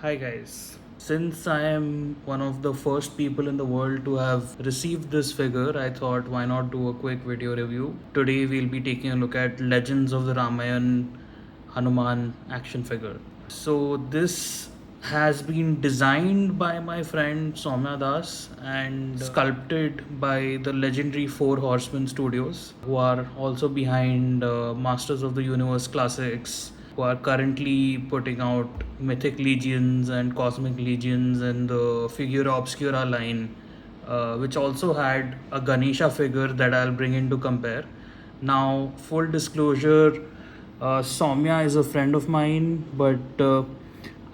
Hi guys. Since I am one of the first people in the world to have received this figure, I thought why not do a quick video review. Today we'll be taking a look at Legends of the Ramayan Hanuman action figure. So this has been designed by my friend Soumya Das and sculpted by the legendary Four Horsemen Studios, who are also behind Masters of the Universe Classics, who are currently putting out Mythic Legions and Cosmic Legions and the Figura Obscura line, which also had a Ganesha figure that I'll bring in to compare. Now, full disclosure, Soumya is a friend of mine, but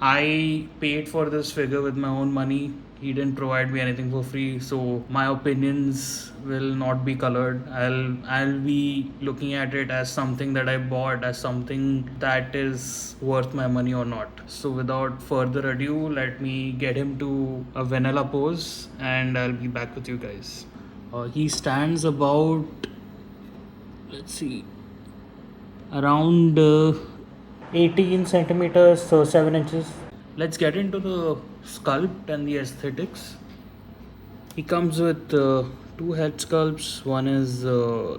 I paid for this figure with my own money. He didn't provide me anything for free, so my opinions will not be colored. I'll be looking at it as something that I bought, as something that is worth my money or not. So without further ado, let me get him to a vanilla pose, and I'll be back with you guys. He stands about, let's see, around 18 centimeters, so 7 inches. Let's get into the sculpt and the aesthetics. He comes with two head sculpts. One is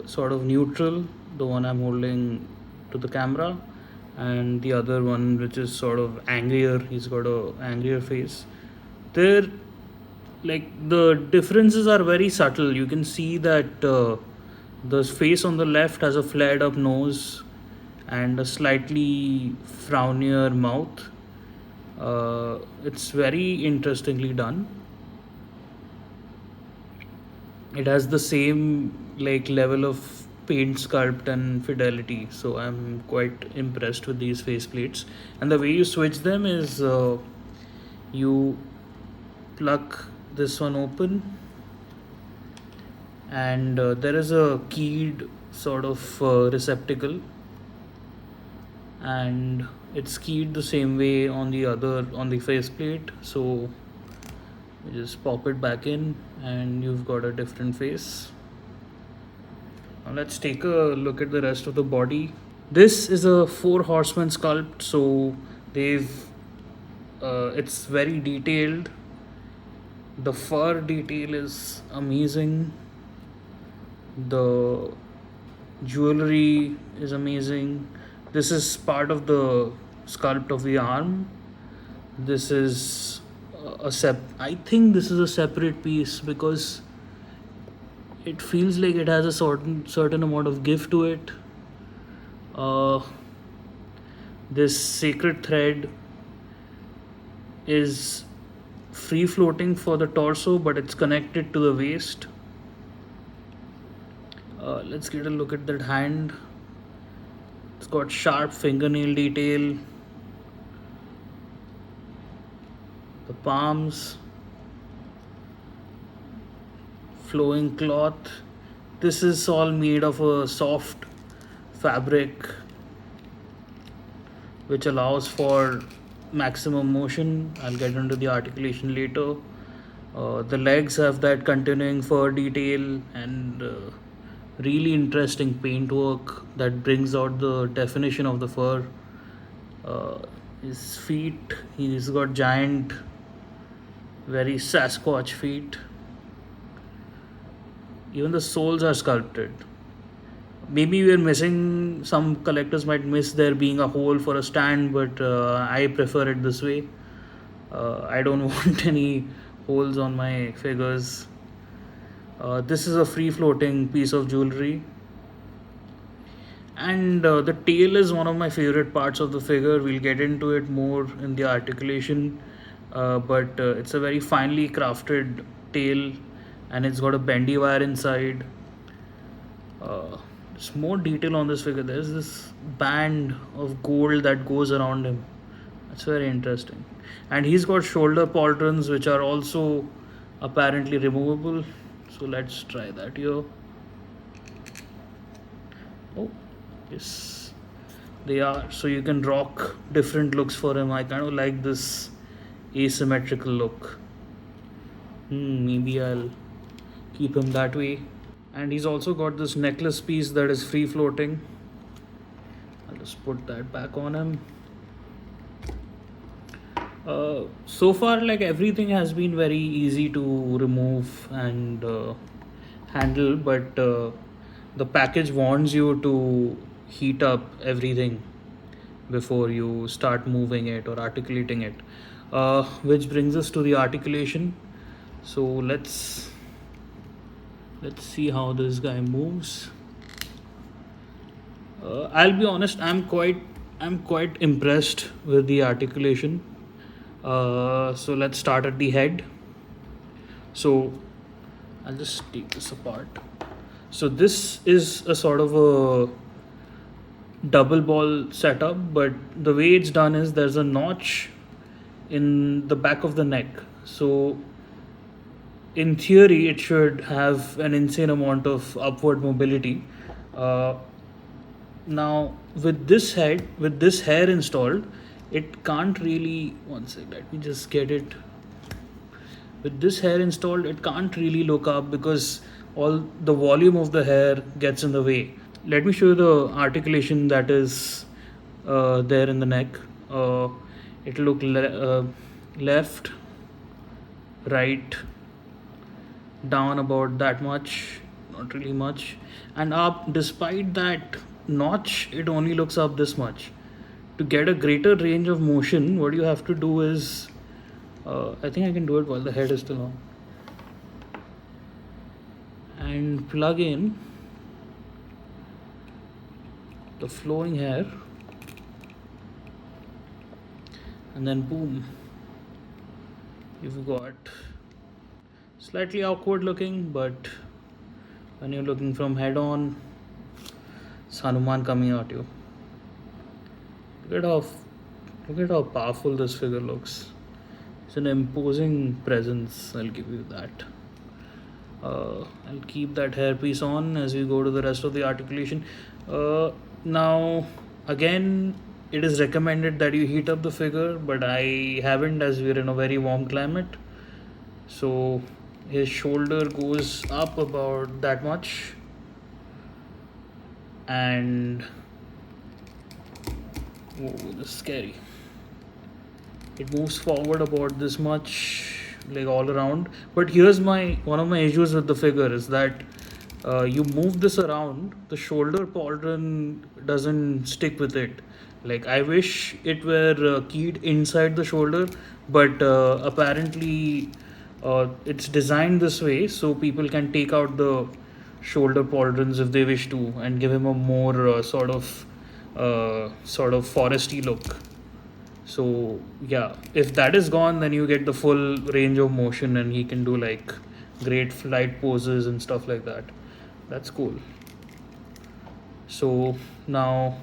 sort of neutral, the one I'm holding to the camera, and the other one which is sort of angrier. He's got a angrier face. They're like the differences are very subtle. You can see that the face on the left has a flared up nose and a slightly frownier mouth. It's very interestingly done. It has the same like level of paint sculpt and fidelity, so I'm quite impressed with these faceplates. And the way you switch them is you pluck this one open, and there is a keyed sort of receptacle, and it's keyed the same way on the faceplate. So you just pop it back in and you've got a different face. Now let's take a look at the rest of the body. This is a four horseman sculpt, so they've it's very detailed. The fur detail is amazing. The jewelry is amazing. This is part of the sculpt of the arm. This is I think this is a separate piece because it feels like it has a certain amount of give to it. Uh, this sacred thread is free floating for the torso, but it's connected to the waist. Let's get a look at that hand. It's got sharp fingernail detail. The palms, flowing cloth. This is all made of a soft fabric which allows for maximum motion. I'll get into the articulation later. The legs have that continuing fur detail and really interesting paintwork that brings out the definition of the fur. His feet, he's got giant, very Sasquatch feet. Even the soles are sculpted. Maybe we're missing, some collectors might miss there being a hole for a stand, but I prefer it this way. I don't want any holes on my figures. This is a free floating piece of jewelry, and the tail is one of my favorite parts of the figure. We'll get into it more in the articulation, but it's a very finely crafted tail, and it's got a bendy wire inside. There's more detail on this figure. There's this band of gold that goes around him. That's very interesting. And he's got shoulder pauldrons which are also apparently removable. So let's try that here. Oh, yes, they are. So you can rock different looks for him. I kind of like this asymmetrical look. Maybe I'll keep him that way. And he's also got this necklace piece that is free floating. I'll just put that back on him. So far, like everything has been very easy to remove and handle, but the package warns you to heat up everything before you start moving it or articulating it. Which brings us to the articulation. So let's see how this guy moves. I'll be honest, I'm quite impressed with the articulation. So let's start at the head. So I'll just take this apart. So this is a sort of a double ball setup, but the way it's done is there's a notch in the back of the neck. So in theory, it should have an insane amount of upward mobility. Uh, Now, with this hair installed, it can't really. One sec, let me just get it. With this hair installed, it can't really look up because all the volume of the hair gets in the way. Let me show you the articulation that is there in the neck. It'll look left, right, down about that much, not really much, and up. Despite that notch, it only looks up this much. To get a greater range of motion, what you have to do is, I think I can do it while the head is still on, and plug in the flowing hair, and then boom, you've got slightly awkward looking, but when you're looking from head on, it's Hanuman coming at you. Look at how look at how powerful this figure looks. It's an imposing presence. I'll give you that. I'll keep that hairpiece on as we go to the rest of the articulation. Now, again, it is recommended that you heat up the figure, but I haven't as we're in a very warm climate. So his shoulder goes up about that much, and whoa, this is scary. It moves forward about this much, like all around. But here's my one of my issues with the figure is that you move this around, the shoulder pauldron doesn't stick with it. Like I wish it were keyed inside the shoulder, but apparently it's designed this way so people can take out the shoulder pauldrons if they wish to and give him a more sort of foresty look. So yeah, if that is gone, then you get the full range of motion, and he can do like great flight poses and stuff like that. That's cool. So now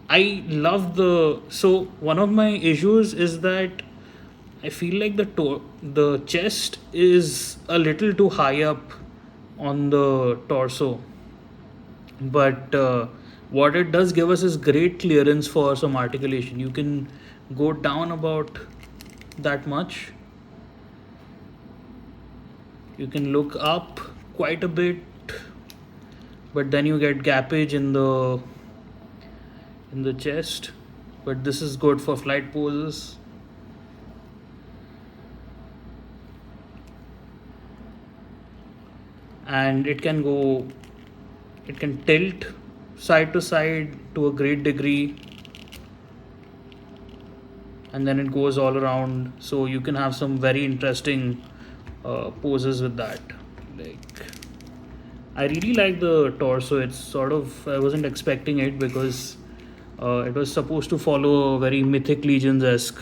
I love the. So one of my issues is that I feel like the chest is a little too high up on the torso, but what it does give us is great clearance for some articulation. You can go down about that much, you can look up quite a bit, but then you get gappage in the chest, but this is good for flight poses. And it can tilt side to side to a great degree, and then it goes all around, so you can have some very interesting poses with that. Like I really like the torso. It's sort of, I wasn't expecting it because it was supposed to follow a very Mythic Legions-esque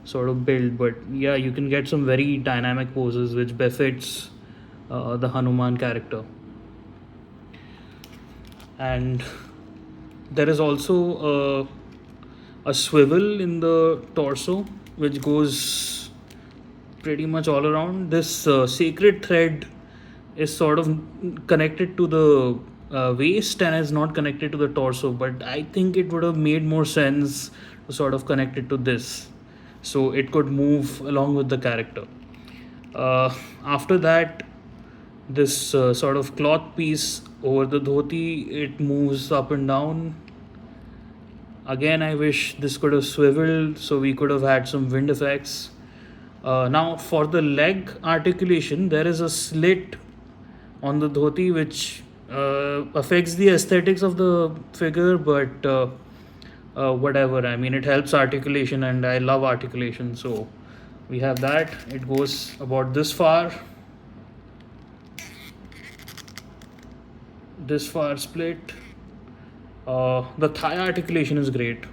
sort of build, but yeah, you can get some very dynamic poses which befits the Hanuman character. And there is also a swivel in the torso which goes pretty much all around. This sacred thread is sort of connected to the waist and is not connected to the torso, but I think it would have made more sense to sort of connect it to this so it could move along with the character. After that, this sort of cloth piece over the dhoti, it moves up and down, Again, I wish this could have swiveled so we could have had some wind effects. Now, for the leg articulation, there is a slit on the dhoti which affects the aesthetics of the figure, but whatever. I mean, it helps articulation, and I love articulation. So we have that. It goes about this far split. The thigh articulation is great.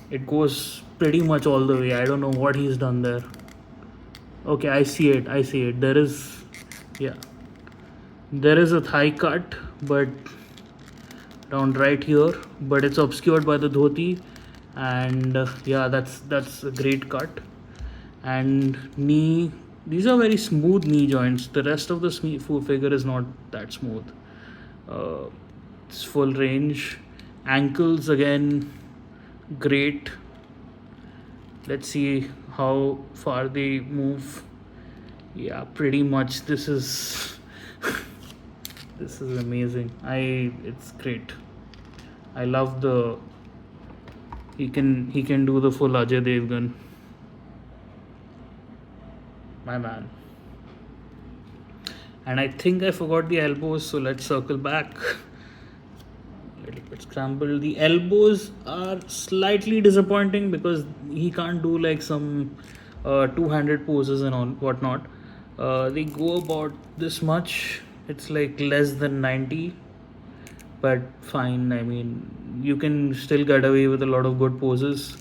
It goes pretty much all the way. I don't know what he's done there. Okay, I see it. There is, yeah, there is a thigh cut, but around right here, but it's obscured by the dhoti, and yeah, that's a great cut. And knee, these are very smooth knee joints. The rest of the figure is not that smooth. Uh, it's full range. Ankles again, great. Let's see how far they move. Yeah, pretty much. This is this is amazing. It's great. I love the he can do the full Ajay Devgan. My man. And I think I forgot the elbows, so let's circle back. A little bit scrambled. The elbows are slightly disappointing because he can't do like some two-handed poses and all whatnot. They go about this much. It's like less than 90, but fine. I mean, you can still get away with a lot of good poses,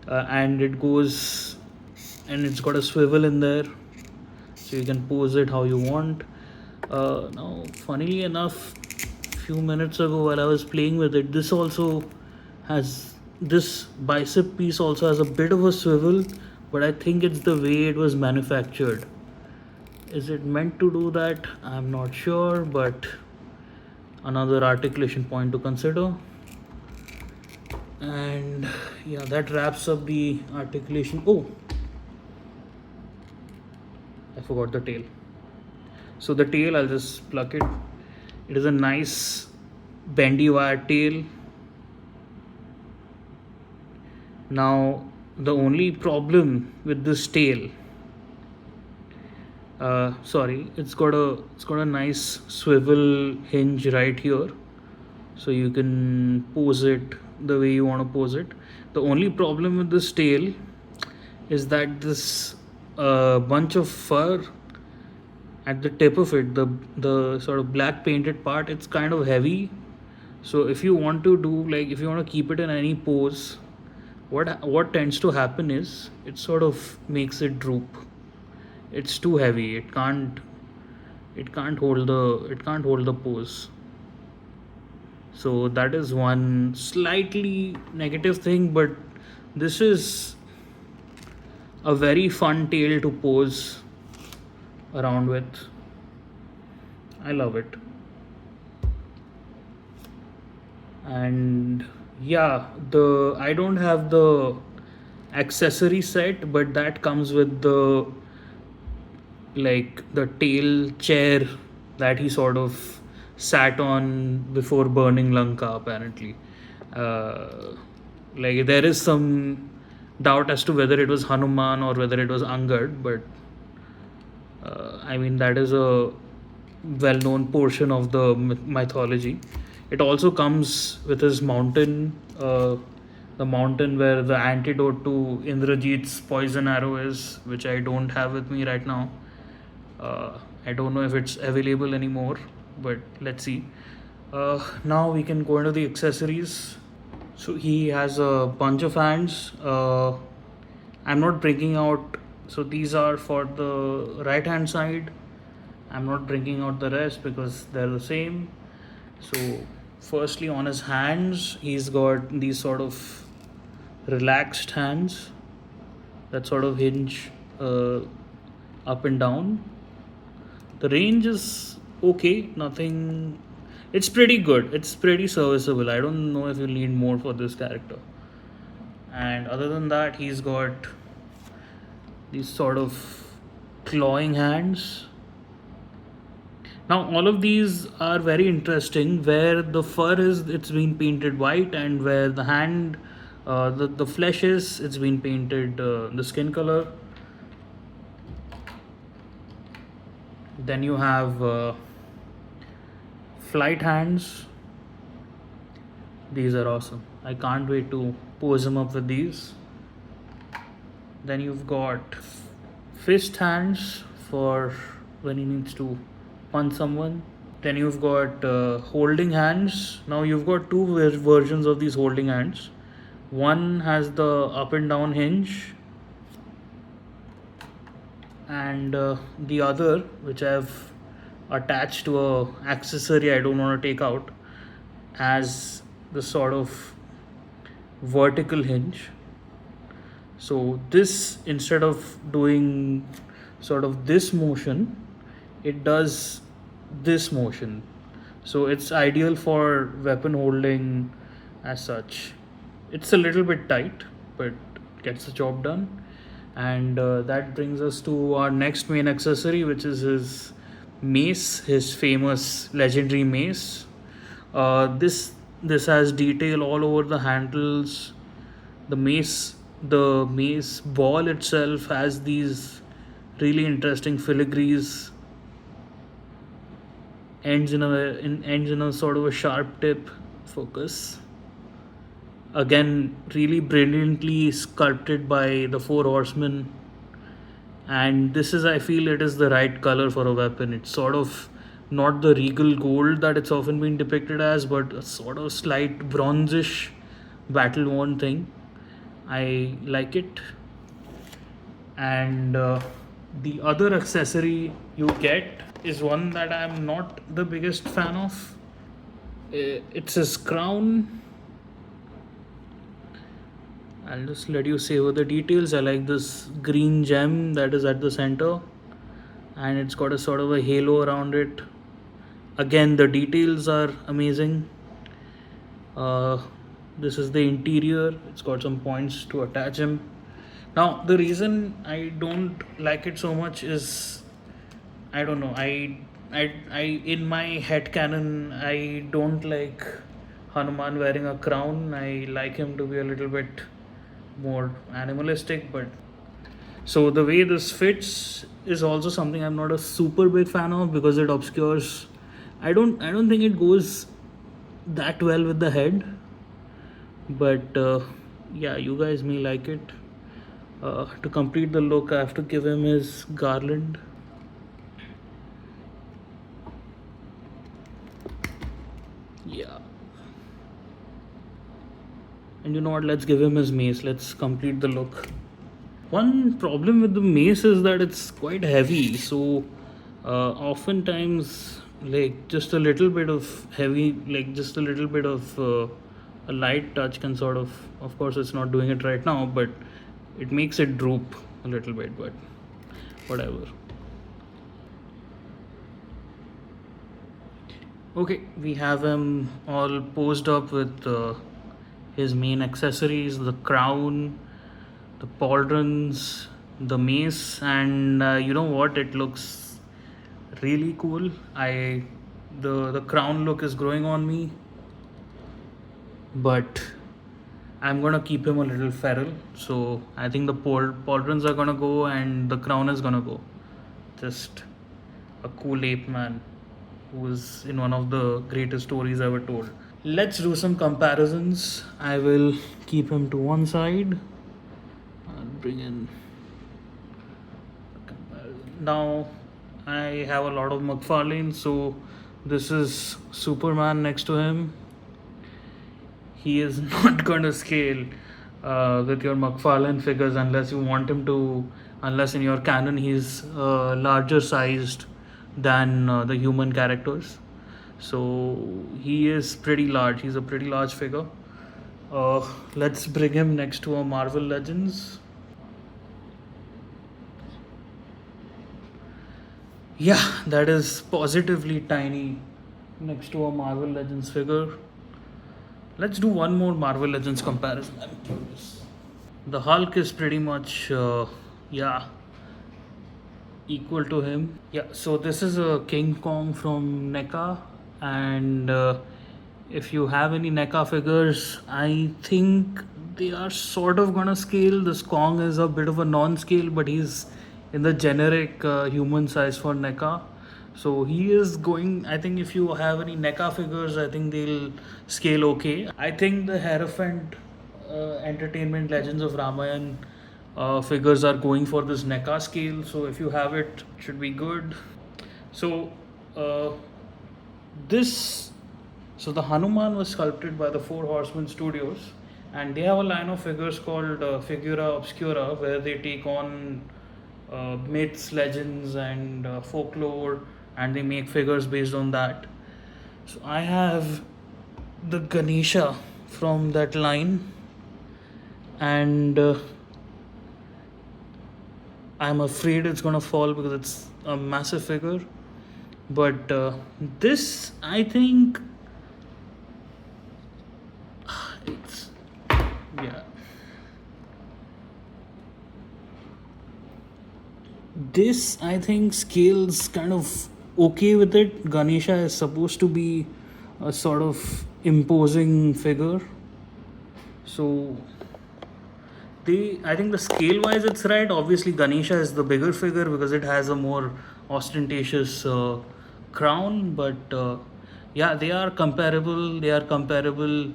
and it goes, and it's got a swivel in there, so you can pose it how you want. Now, funnily enough, few minutes ago while I was playing with it, this bicep piece also has a bit of a swivel, but I think it's the way it was manufactured. Is it meant to do that? I'm not sure, but another articulation point to consider. And yeah, that wraps up the articulation. Oh, I forgot the tail. So the tail, I'll just pluck it. It is a nice bendy wire tail. Now, the only problem with this tail, it's got a nice swivel hinge right here, so you can pose it the way you want to pose it. The only problem with this tail is that this bunch of fur at the tip of it, the sort of black painted part, it's kind of heavy. So if you want to do, like, if you want to keep it in any pose, what tends to happen is it sort of makes it droop. It's too heavy. It can't hold the pose. So that is one slightly negative thing, but this is a very fun tail to pose around with. I love it. And yeah, the I don't have the accessory set, but that comes with the tail chair that he sort of sat on before burning Lanka, apparently. uh, like, there is some doubt as to whether it was Hanuman or whether it was Angad, but I mean, that is a well known portion of the mythology. It also comes with his mountain, the mountain where the antidote to Indrajit's poison arrow is, which I don't have with me right now. I don't know if it's available anymore, but let's see. Now we can go into the accessories. So he has a bunch of hands. I'm not bringing out, so these are for the right hand side. I'm not bringing out the rest because they're the same. So, firstly, on his hands, he's got these sort of relaxed hands that sort of hinge up and down. The range is okay, nothing. It's pretty good, it's pretty serviceable. I don't know if you need more for this character. And other than that, he's got these sort of clawing hands. Now all of these are very interesting. Where the fur is, it's been painted white, and where the hand, the flesh is, it's been painted the skin color. Then you have flight hands. These are awesome. I can't wait to pose him up with these. Then you've got fist hands for when he needs to punch someone. Then you've got holding hands. Now you've got two versions of these holding hands. One has the up and down hinge, and the other, which I've attached to a accessory I don't want to take out, has the sort of vertical hinge. So this, instead of doing sort of this motion, it does this motion. So it's ideal for weapon holding as such. It's a little bit tight, but gets the job done. And that brings us to our next main accessory, which is his mace, his famous legendary mace. This has detail all over the handles. The mace ball itself has these really interesting filigrees, ends in a sort of a sharp tip focus. Again, really brilliantly sculpted by the four horsemen. And this is, I feel, it is the right color for a weapon. It's sort of not the regal gold that it's often been depicted as, but a sort of slight bronzish battle worn thing. I like it. And the other accessory you get is one that I'm not the biggest fan of. It's his crown. I'll just let you savor the details. I like this green gem that is at the center, and it's got a sort of a halo around it. Again, the details are amazing. This is the interior. It's got some points to attach him. Now, the reason I don't like it so much is, I don't know. I in my head canon, I don't like Hanuman wearing a crown. I like him to be a little bit more animalistic. But so the way this fits is also something I'm not a super big fan of, because it obscures. I don't think it goes that well with the head. But yeah, you guys may like it. To complete the look, I have to give him his garland. Yeah. And you know what? Let's give him his mace. Let's complete the look. One problem with the mace is that it's quite heavy. So oftentimes, like just a little bit of heavy, like just a little bit of a light touch can sort of course, it's not doing it right now, but it makes it droop a little bit. But whatever. Okay, we have him all posed up with his main accessories: the crown, the pauldrons, the mace, and you know what? It looks really cool. The crown look is growing on me, but I'm gonna keep him a little feral. So I think the pauldrons are gonna go, and the crown is gonna go. Just a cool ape man who was in one of the greatest stories ever told. Let's do some comparisons. I will keep him to one side. I'll bring in a comparison. Now I have a lot of McFarlane, so this is Superman next to him. He is not going to scale with your McFarlane figures unless you want him to, unless in your canon he's larger sized than the human characters. So he is pretty large. He's a pretty large figure. Let's bring him next to a Marvel Legends. Yeah, that is positively tiny next to a Marvel Legends figure. Let's do one more Marvel Legends comparison. I'm curious. The Hulk is pretty much, yeah, equal to him. Yeah, so this is a King Kong from NECA, and if you have any NECA figures, I think they are sort of gonna scale. This Kong is a bit of a non-scale, but he's in the generic human size for NECA. So he is going. I think if you have any NECA figures, I think they'll scale okay. I think the Hierophant Entertainment Legends of Ramayan figures are going for this NECA scale. So if you have it, it should be good. So uh, this so the Hanuman was sculpted by the Four Horsemen Studios, and they have a line of figures called Figura Obscura, where they take on myths, legends, and folklore, and they make figures based on that. So I have the Ganesha from that line, and I'm afraid it's gonna fall because it's a massive figure. But this, I think, it's yeah. This, I think, scales kind of okay with it. Ganesha is supposed to be a sort of imposing figure, so I think the scale wise it's right. Obviously Ganesha is the bigger figure because it has a more ostentatious crown, but yeah, they are comparable in the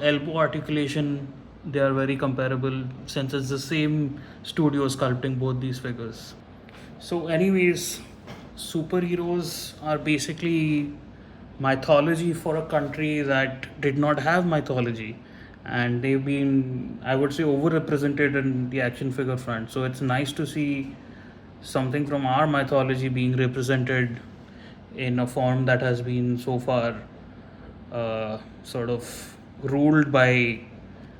elbow articulation. They are very comparable since it's the same studio sculpting both these figures. So anyways, superheroes are basically mythology for a country that did not have mythology, and they've been, I would say, overrepresented in the action figure front. So it's nice to see something from our mythology being represented in a form that has been so far sort of ruled by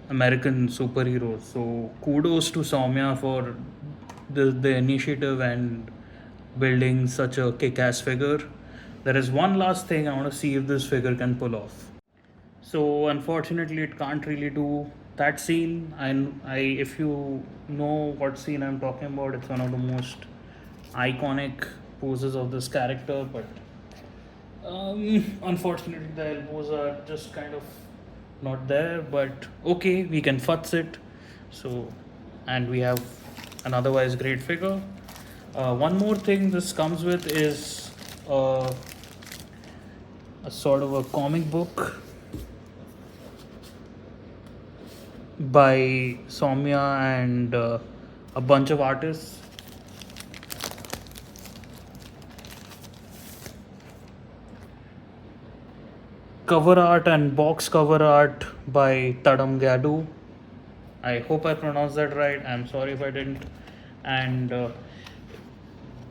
American superheroes. So kudos to Soumya for the initiative and building such a kick-ass figure. There is one last thing I want to see if this figure can pull off. So unfortunately, it can't really do that scene. If you know what scene I'm talking about, it's one of the most iconic poses of this character. But unfortunately, the elbows are just kind of not there. But okay, we can futz it. So, and we have an otherwise great figure. One more thing this comes with is a sort of a comic book by Soumya and a bunch of artists. Cover art and box cover art by Tadam Gadu. I hope I pronounced that right. I'm sorry if I didn't. And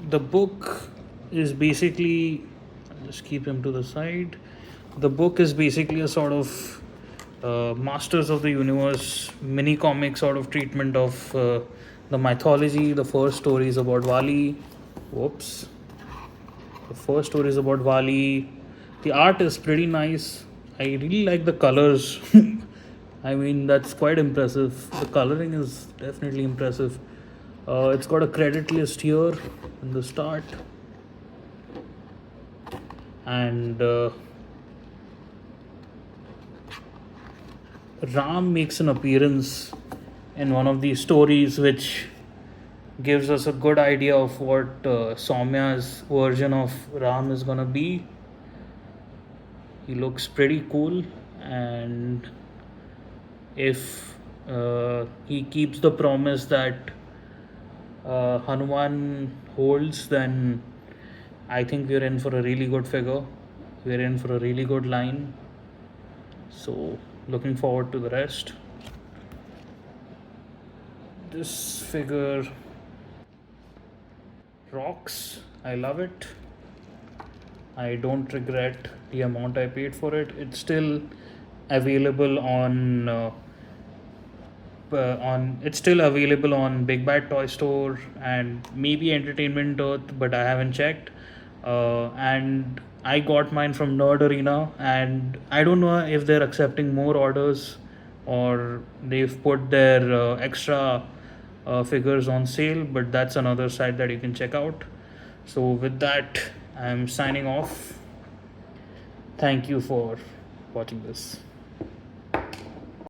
the book is basically, I'll just keep him to the side. The book is basically a sort of Masters of the Universe mini comic sort of treatment of the mythology. The first story is about Vali. Whoops. The first story is about Vali. The art is pretty nice. I really like the colors. I mean, that's quite impressive. The coloring is definitely impressive. It's got a credit list here in the start. And Ram makes an appearance in one of these stories, which gives us a good idea of what Soumya's version of Ram is gonna be. He looks pretty cool, and if he keeps the promise that Hanuman holds, then I think we're in for a really good figure. We're in for a really good line. So, looking forward to the rest. This figure rocks. I love it. I don't regret the amount I paid for it. It's still available on it's still available on BigBadToyStore and maybe Entertainment Earth, but I haven't checked. And I got mine from Nerd Arena, and I don't know if they're accepting more orders or they've put their extra figures on sale, but that's another site that you can check out. So with that, I'm signing off. Thank you for watching this.